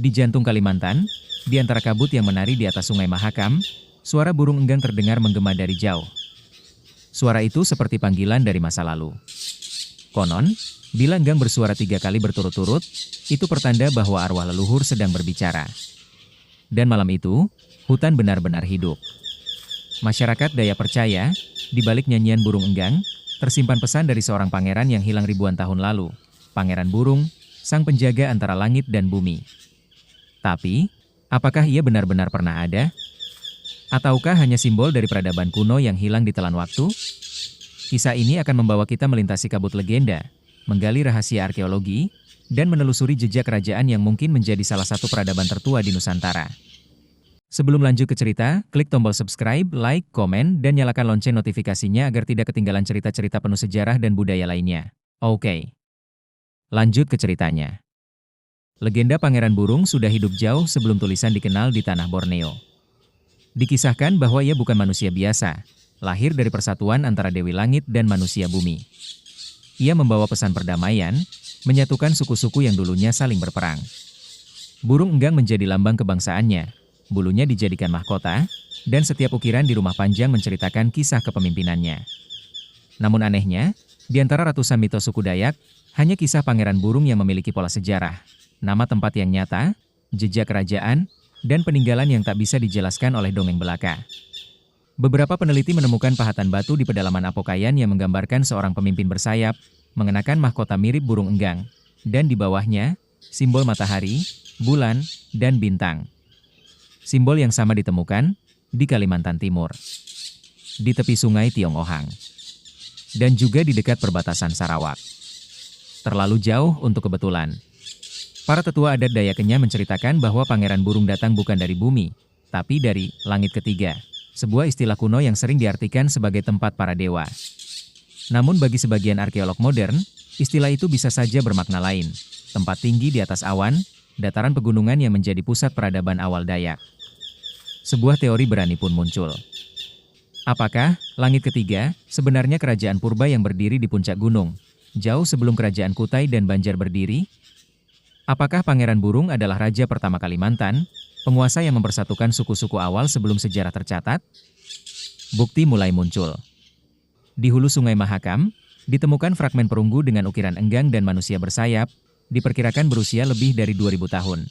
Di jantung Kalimantan, di antara kabut yang menari di atas Sungai Mahakam, suara burung enggang terdengar menggema dari jauh. Suara itu seperti panggilan dari masa lalu. Konon, bila enggang bersuara 3 kali berturut-turut, itu pertanda bahwa arwah leluhur sedang berbicara. Dan malam itu, hutan benar-benar hidup. Masyarakat Dayak percaya, di balik nyanyian burung enggang, tersimpan pesan dari seorang pangeran yang hilang ribuan tahun lalu. Pangeran Burung, sang penjaga antara langit dan bumi. Tapi, apakah ia benar-benar pernah ada? Ataukah hanya simbol dari peradaban kuno yang hilang di telan waktu? Kisah ini akan membawa kita melintasi kabut legenda, menggali rahasia arkeologi, dan menelusuri jejak kerajaan yang mungkin menjadi salah satu peradaban tertua di Nusantara. Sebelum lanjut ke cerita, klik tombol subscribe, like, komen, dan nyalakan lonceng notifikasinya agar tidak ketinggalan cerita-cerita penuh sejarah dan budaya lainnya. Oke, lanjut ke ceritanya. Legenda Pangeran Burung sudah hidup jauh sebelum tulisan dikenal di tanah Borneo. Dikisahkan bahwa ia bukan manusia biasa, lahir dari persatuan antara Dewi Langit dan manusia bumi. Ia membawa pesan perdamaian, menyatukan suku-suku yang dulunya saling berperang. Burung enggang menjadi lambang kebangsaannya, bulunya dijadikan mahkota, dan setiap ukiran di rumah panjang menceritakan kisah kepemimpinannya. Namun anehnya, di antara ratusan mitos suku Dayak, hanya kisah Pangeran Burung yang memiliki pola sejarah, nama tempat yang nyata, jejak kerajaan, dan peninggalan yang tak bisa dijelaskan oleh dongeng belaka. Beberapa peneliti menemukan pahatan batu di pedalaman Apokayan yang menggambarkan seorang pemimpin bersayap, mengenakan mahkota mirip burung enggang, dan di bawahnya, simbol matahari, bulan, dan bintang. Simbol yang sama ditemukan di Kalimantan Timur, di tepi sungai Tiong Ohang, dan juga di dekat perbatasan Sarawak. Terlalu jauh untuk kebetulan. Para tetua adat Dayak Kenya menceritakan bahwa Pangeran Burung datang bukan dari bumi, tapi dari langit ketiga, sebuah istilah kuno yang sering diartikan sebagai tempat para dewa. Namun bagi sebagian arkeolog modern, istilah itu bisa saja bermakna lain, tempat tinggi di atas awan, dataran pegunungan yang menjadi pusat peradaban awal Dayak. Sebuah teori berani pun muncul. Apakah langit ketiga sebenarnya kerajaan purba yang berdiri di puncak gunung, jauh sebelum kerajaan Kutai dan Banjar berdiri? Apakah Pangeran Burung adalah raja pertama Kalimantan, penguasa yang mempersatukan suku-suku awal sebelum sejarah tercatat? Bukti mulai muncul. Di hulu Sungai Mahakam, ditemukan fragmen perunggu dengan ukiran enggang dan manusia bersayap, diperkirakan berusia lebih dari 2000 tahun.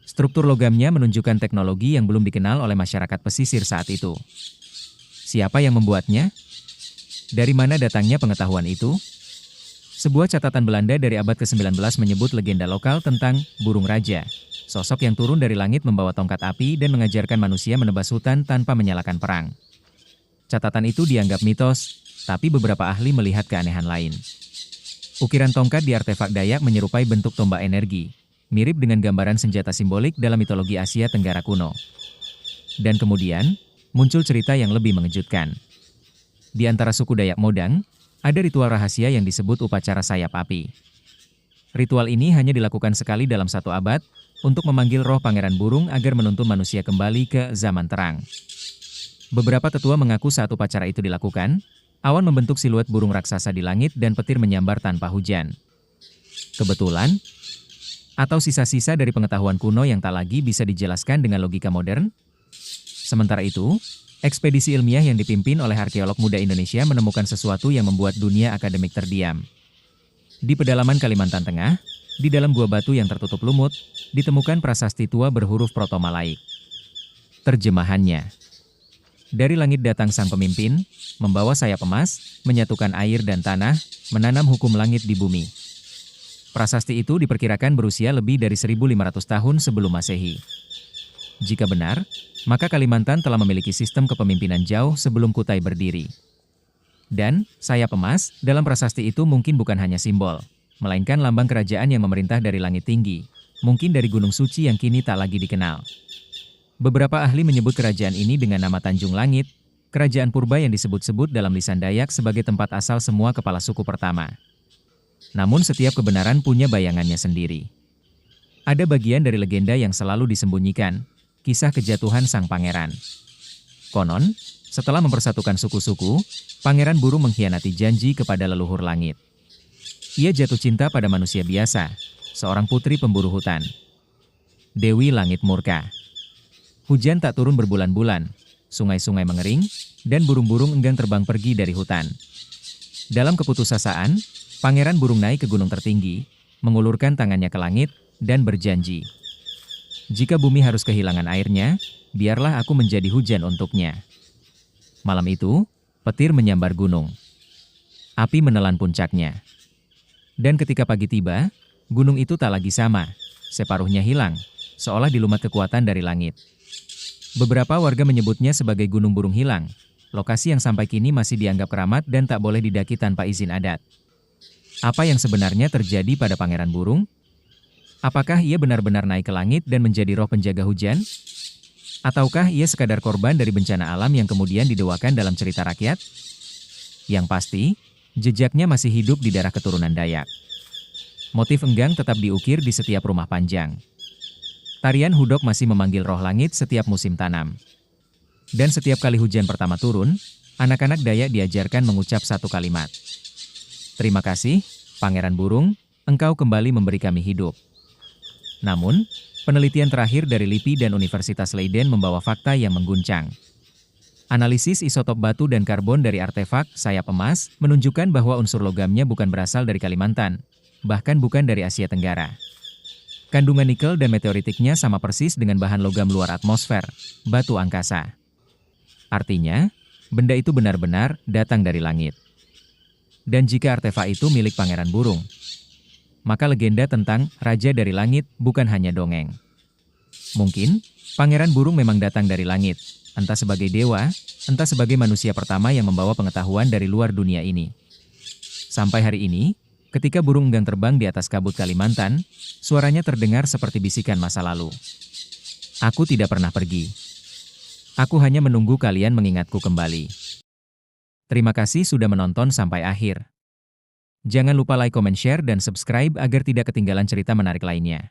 Struktur logamnya menunjukkan teknologi yang belum dikenal oleh masyarakat pesisir saat itu. Siapa yang membuatnya? Dari mana datangnya pengetahuan itu? Sebuah catatan Belanda dari abad ke-19 menyebut legenda lokal tentang burung raja, sosok yang turun dari langit membawa tongkat api dan mengajarkan manusia menebas hutan tanpa menyalakan perang. Catatan itu dianggap mitos, tapi beberapa ahli melihat keanehan lain. Ukiran tongkat di artefak Dayak menyerupai bentuk tombak energi, mirip dengan gambaran senjata simbolik dalam mitologi Asia Tenggara kuno. Dan kemudian, muncul cerita yang lebih mengejutkan. Di antara suku Dayak Modang, ada ritual rahasia yang disebut upacara sayap api. Ritual ini hanya dilakukan sekali dalam 1 abad, untuk memanggil roh Pangeran Burung agar menuntun manusia kembali ke zaman terang. Beberapa tetua mengaku saat upacara itu dilakukan, awan membentuk siluet burung raksasa di langit dan petir menyambar tanpa hujan. Kebetulan? Atau sisa-sisa dari pengetahuan kuno yang tak lagi bisa dijelaskan dengan logika modern? Sementara itu, ekspedisi ilmiah yang dipimpin oleh arkeolog muda Indonesia menemukan sesuatu yang membuat dunia akademik terdiam. Di pedalaman Kalimantan Tengah, di dalam gua batu yang tertutup lumut, ditemukan prasasti tua berhuruf Proto-Malaik. Terjemahannya. Dari langit datang sang pemimpin, membawa sayap emas, menyatukan air dan tanah, menanam hukum langit di bumi. Prasasti itu diperkirakan berusia lebih dari 1500 tahun sebelum Masehi. Jika benar, maka Kalimantan telah memiliki sistem kepemimpinan jauh sebelum Kutai berdiri. Dan, sayap emas, dalam prasasti itu mungkin bukan hanya simbol, melainkan lambang kerajaan yang memerintah dari langit tinggi, mungkin dari Gunung Suci yang kini tak lagi dikenal. Beberapa ahli menyebut kerajaan ini dengan nama Tanjung Langit, kerajaan purba yang disebut-sebut dalam lisan Dayak sebagai tempat asal semua kepala suku pertama. Namun setiap kebenaran punya bayangannya sendiri. Ada bagian dari legenda yang selalu disembunyikan, kisah kejatuhan sang pangeran. Konon, setelah mempersatukan suku-suku, Pangeran Burung mengkhianati janji kepada leluhur langit. Ia jatuh cinta pada manusia biasa, seorang putri pemburu hutan. Dewi Langit murka. Hujan tak turun berbulan-bulan, sungai-sungai mengering, dan burung-burung enggan terbang pergi dari hutan. Dalam keputusasaan, Pangeran Burung naik ke gunung tertinggi, mengulurkan tangannya ke langit, dan berjanji. Jika bumi harus kehilangan airnya, biarlah aku menjadi hujan untuknya. Malam itu, petir menyambar gunung. Api menelan puncaknya. Dan ketika pagi tiba, gunung itu tak lagi sama, separuhnya hilang, seolah dilumat kekuatan dari langit. Beberapa warga menyebutnya sebagai Gunung Burung Hilang, lokasi yang sampai kini masih dianggap keramat dan tak boleh didaki tanpa izin adat. Apa yang sebenarnya terjadi pada Pangeran Burung? Apakah ia benar-benar naik ke langit dan menjadi roh penjaga hujan? Ataukah ia sekadar korban dari bencana alam yang kemudian didewakan dalam cerita rakyat? Yang pasti, jejaknya masih hidup di darah keturunan Dayak. Motif enggang tetap diukir di setiap rumah panjang. Tarian hudok masih memanggil roh langit setiap musim tanam. Dan setiap kali hujan pertama turun, anak-anak Dayak diajarkan mengucap satu kalimat. Terima kasih, Pangeran Burung, engkau kembali memberi kami hidup. Namun, penelitian terakhir dari LIPI dan Universitas Leiden membawa fakta yang mengguncang. Analisis isotop batu dan karbon dari artefak sayap emas menunjukkan bahwa unsur logamnya bukan berasal dari Kalimantan, bahkan bukan dari Asia Tenggara. Kandungan nikel dan meteoritiknya sama persis dengan bahan logam luar atmosfer, batu angkasa. Artinya, benda itu benar-benar datang dari langit. Dan jika artefak itu milik Pangeran Burung, maka legenda tentang Raja dari Langit bukan hanya dongeng. Mungkin, Pangeran Burung memang datang dari langit, entah sebagai dewa, entah sebagai manusia pertama yang membawa pengetahuan dari luar dunia ini. Sampai hari ini, ketika burung enggang terbang di atas kabut Kalimantan, suaranya terdengar seperti bisikan masa lalu. Aku tidak pernah pergi. Aku hanya menunggu kalian mengingatku kembali. Terima kasih sudah menonton sampai akhir. Jangan lupa like, comment, share, dan subscribe agar tidak ketinggalan cerita menarik lainnya.